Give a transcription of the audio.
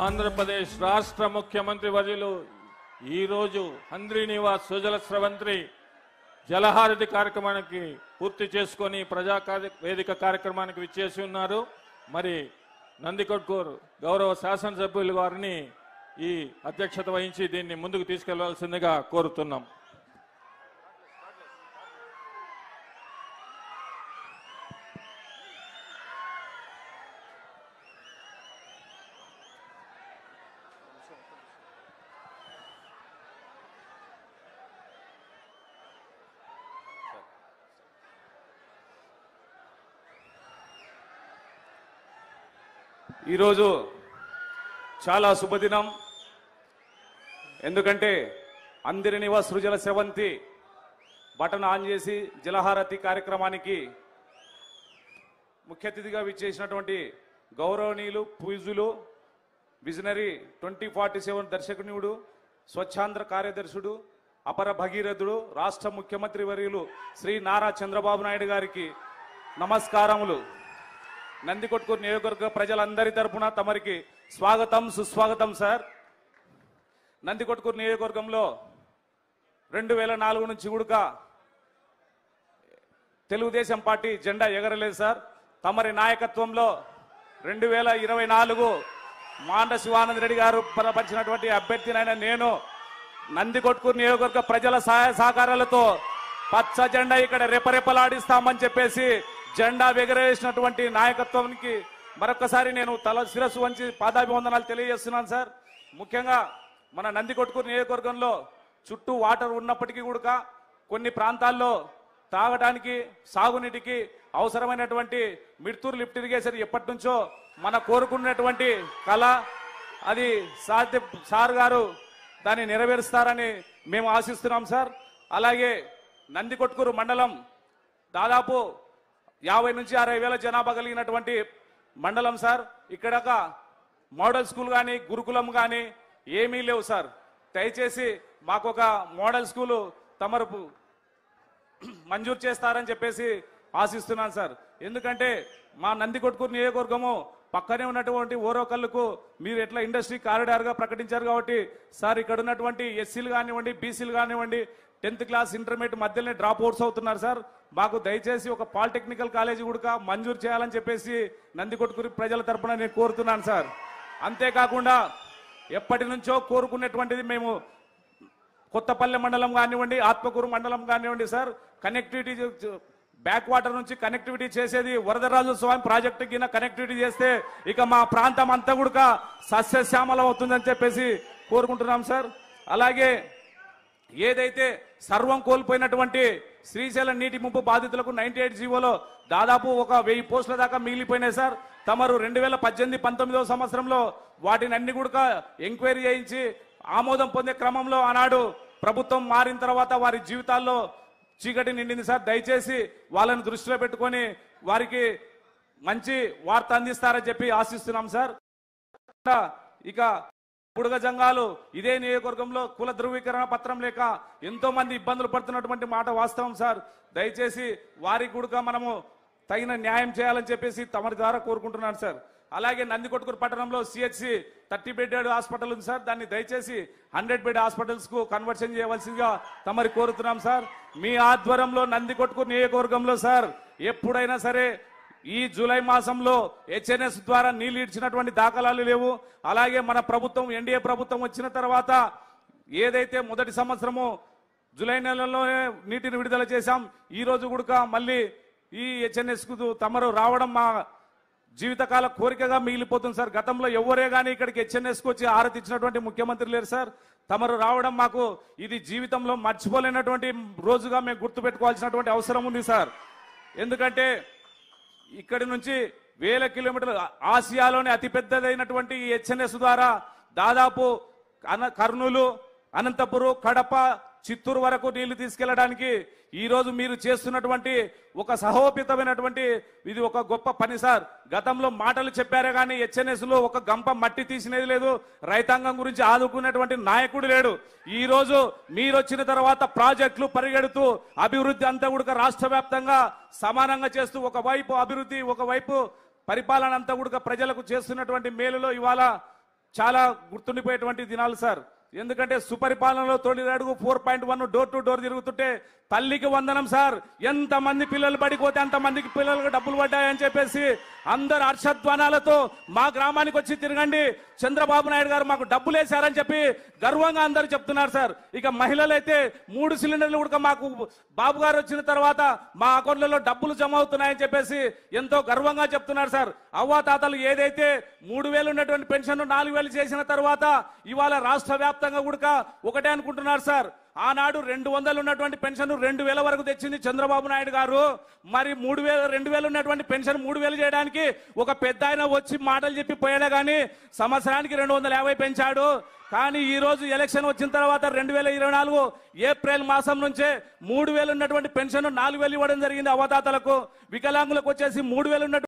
ఆంధ్రప్రదేశ్ రాష్ట్ర ముఖ్యమంత్రి వర్యులు ఈరోజు హంద్రీ నివాస్ సుజల స్రవంతి జలహారతి కార్యక్రమానికి పూర్తి చేసుకొని ప్రజా వేదిక కార్యక్రమానికి విచ్చేసి ఉన్నారు. మరి నందికొట్కూరు గౌరవ శాసనసభ్యులు వారిని ఈ అధ్యక్షత వహించి దీన్ని ముందుకు తీసుకెళ్లవలసిందిగా కోరుతున్నాం. ఈరోజు చాలా శుభదినం. ఎందుకంటే హంద్రీ నివాస్ సుజల స్రవంతి బటన్ ఆన్ చేసి జలహారతి కార్యక్రమానికి ముఖ్య అతిథిగా విచ్చేసినటువంటి గౌరవనీయులు పూజులు విజనరీ 2047 దర్శకునియుడు స్వచ్ఛాంధ్ర కార్యదర్శుడు అపర భగీరథుడు రాష్ట్ర ముఖ్యమంత్రి వర్యులు శ్రీ నారా చంద్రబాబు నాయుడు గారికి నమస్కారములు. నందికొట్కూరు నియోజకవర్గ ప్రజలందరి తరపున తమరికి స్వాగతం సుస్వాగతం సార్. నందికొట్కూరు నియోజకవర్గంలో 2004 నుంచి కూడా తెలుగుదేశం పార్టీ జెండా ఎగరలేదు సార్. తమరి నాయకత్వంలో 2024 మాండ శివానంద రెడ్డి గారు బలపరిచినటువంటి అభ్యర్థినైన నేను నందికొట్కూరు నియోజకవర్గ ప్రజల సహాయ సహకారాలతో పచ్చ జెండా ఇక్కడ రెపరెపలాడిస్తామని చెప్పేసి జెండా ఎగరేసినటువంటి నాయకత్వానికి మరొకసారి నేను శిరస్సు వంచి పాదాభివందనాలు తెలియజేస్తున్నాను సార్. ముఖ్యంగా మన నందికొట్కూరు నియోజకవర్గంలో చుట్టూ వాటర్ ఉన్నప్పటికీ కూడా కొన్ని ప్రాంతాల్లో తాగడానికి సాగునీటికి అవసరమైనటువంటి మిడ్తూరు లిఫ్ట్ ఇరిగేషన్ ఎప్పటి నుంచో మన కోరుకున్నటువంటి కళ, అది సార్ గారు దాన్ని నెరవేరుస్తారని మేము ఆశిస్తున్నాం సార్. అలాగే నందికొట్కూరు మండలం దాదాపు 50 నుంచి 60 వేల జనాభా కలిగినటువంటి మండలం సార్. ఇక్కడ మోడల్ స్కూల్ కానీ గురుకులం కానీ ఏమీ లేవు సార్. దయచేసి మాకు ఒక మోడల్ స్కూలు తమరు మంజూరు చేస్తారని చెప్పేసి ఆశిస్తున్నాను సార్. ఎందుకంటే మా నందికొట్కూరు నియోజకవర్గము పక్కనే ఉన్నటువంటి ఓరోకల్లుకు మీరు ఎట్లా ఇండస్ట్రీ కారిడార్గా ప్రకటించారు కాబట్టి సార్ ఇక్కడ ఉన్నటువంటి ఎస్సీలు కానివ్వండి బీసీలు కానివ్వండి 10th క్లాస్ ఇంటర్మీడియట్ మధ్యలోనే డ్రాప్ అవుట్స్ అవుతున్నారు సార్. మాకు దయచేసి ఒక పాలిటెక్నికల్ కాలేజీ కూడా మంజూరు చేయాలని చెప్పేసి నందికొట్కూరు ప్రజల తరపున నేను కోరుతున్నాను సార్. అంతేకాకుండా ఎప్పటి నుంచో కోరుకునేటువంటిది మేము కొత్తపల్లె మండలం కానివ్వండి ఆత్మకూరు మండలం కానివ్వండి సార్, కనెక్టివిటీ బ్యాక్ వాటర్ నుంచి కనెక్టివిటీ చేసేది వరదరాజు స్వామి ప్రాజెక్టు కింద కనెక్టివిటీ చేస్తే ఇక మా ప్రాంతం అంతా కూడా సస్యశ్యామలం అవుతుందని చెప్పేసి కోరుకుంటున్నాం సార్. అలాగే ఏదైతే సర్వం కోల్పోయినటువంటి శ్రీశైలం నీటి ముంపు బాధితులకు 98 జీవోలో దాదాపు ఒక 1000 పోస్టుల దాకా మిగిలిపోయినాయి సార్. తమరు 2018-19 సంవత్సరంలో వాటిని అన్ని కూడా ఎంక్వైరీ చేయించి ఆమోదం పొందే క్రమంలో ఆనాడు ప్రభుత్వం మారిన తర్వాత వారి జీవితాల్లో చీకటి నిండింది సార్. దయచేసి వాళ్ళని దృష్టిలో పెట్టుకొని వారికి మంచి వార్త అందిస్తారని చెప్పి ఆశిస్తున్నాం సార్. ఇక బుడగ జంగాలు ఇదే నియోజకవర్గంలో కుల ధృవీకరణ పత్రం లేక ఎంతో మంది ఇబ్బందులు పడుతున్నటువంటి మాట వాస్తవం సార్. దయచేసి వారికి కూడా మనము తగిన న్యాయం చేయాలని చెప్పేసి తమరి ద్వారా కోరుకుంటున్నాను సార్. అలాగే నందికొట్కూరు పట్టణంలో CHC 30 బెడ్ హాస్పిటల్ ఉంది సార్. దాన్ని దయచేసి 100 బెడ్ హాస్పిటల్స్ కు కన్వర్షన్ చేయవలసిందిగా తమరి కోరుతున్నాం సార్. మీ ఆధ్వర్యంలో నందికొట్కూరు నియోజకవర్గంలో సార్ ఎప్పుడైనా సరే ఈ జూలై మాసంలో HNS ద్వారా నీళ్లు ఇచ్చినటువంటి దాఖలాలు లేవు. అలాగే మన ప్రభుత్వం NDA ప్రభుత్వం వచ్చిన తర్వాత ఏదైతే మొదటి సంవత్సరము జూలై నెలలోనే నీటిని విడుదల చేశాం. ఈ రోజు కూడా మళ్ళీ ఈ HNS కు తమరు రావడం మా జీవితకాల కోరికగా మిగిలిపోతుంది సార్. గతంలో ఎవరే కానీ ఇక్కడికి HNS కు వచ్చి ఆరతి ఇచ్చినటువంటి ముఖ్యమంత్రి లేరు సార్. తమరు రావడం మాకు ఇది జీవితంలో మర్చిపోలేనటువంటి రోజుగా మేము గుర్తుపెట్టుకోవాల్సినటువంటి అవసరం ఉంది సార్. ఎందుకంటే ఇక్కడి నుంచి 1000 కిలోమీటర్లు ఆసియాలోనే అతిపెద్దదైనటువంటి ఈ HNS ద్వారా దాదాపు కర్నూలు, అనంతపురం, కడప, చిత్తూరు వరకు నీళ్లు తీసుకెళ్లడానికి ఈ రోజు మీరు చేస్తున్నటువంటి ఒక సహోపితమైనటువంటి ఇది ఒక గొప్ప పని సార్. గతంలో మాటలు చెప్పారే కానీ HNS లో ఒక గంప మట్టి తీసినది లేదు. రైతాంగం గురించి ఆదుకునేటువంటి నాయకుడు లేడు. ఈ రోజు మీరు వచ్చిన తర్వాత ప్రాజెక్టులు పరిగెడుతూ అభివృద్ధి అంతా కూడా రాష్ట్ర వ్యాప్తంగా సమానంగా చేస్తూ ఒకవైపు అభివృద్ధి ఒకవైపు పరిపాలన అంతా కూడా ప్రజలకు చేస్తున్నటువంటి మేలులో ఇవాళ చాలా గుర్తుండిపోయేటువంటి దినాలు సార్. ఎందుకంటే సుపరిపాలనలో తొలి అడుగు 4.1 డోర్ టు డోర్ తిరుగుతుంటే తల్లికి వందనం సార్. ఎంతమంది పిల్లలు పడిపోతే అంతమందికి పిల్లలకు డబ్బులు పడ్డాయని చెప్పేసి అందరు హర్షధ్వానాలతో మా గ్రామానికి వచ్చి తిరగండి, చంద్రబాబు నాయుడు గారు మాకు డబ్బులు వేశారని చెప్పి గర్వంగా అందరు చెప్తున్నారు సార్. ఇక మహిళలు అయితే 3 సిలిండర్లు కూడా మాకు బాబు గారు వచ్చిన తర్వాత మా అకౌంట్లలో డబ్బులు జమ అవుతున్నాయని చెప్పేసి ఎంతో గర్వంగా చెప్తున్నారు సార్. అవ్వాతాతలు ఏదైతే 3,000 ఉన్నటువంటి పెన్షన్ 4,000 చేసిన తర్వాత ఇవాళ రాష్ట్ర వ్యాప్తంగా కూడా ఒకటే అనుకుంటున్నారు సార్. ఆనాడు 200 ఉన్నటువంటి పెన్షన్ 2,000 వరకు తెచ్చింది చంద్రబాబు నాయుడు గారు. మరి 2,000 ఉన్నటువంటి పెన్షన్ 3,000 చేయడానికి ఒక పెద్ద ఆయన వచ్చి మాటలు చెప్పి పోయాడు కానీ సంవత్సరానికి 250 పెంచాడు. కానీ ఈ రోజు ఎలక్షన్ వచ్చిన తర్వాత 2024 ఏప్రిల్ మాసం నుంచే 3,000 ఉన్నటువంటి పెన్షన్ 4,000 ఇవ్వడం జరిగింది. అవతాతలకు వికలాంగులకు వచ్చేసి 3,000 ఉన్నటువంటి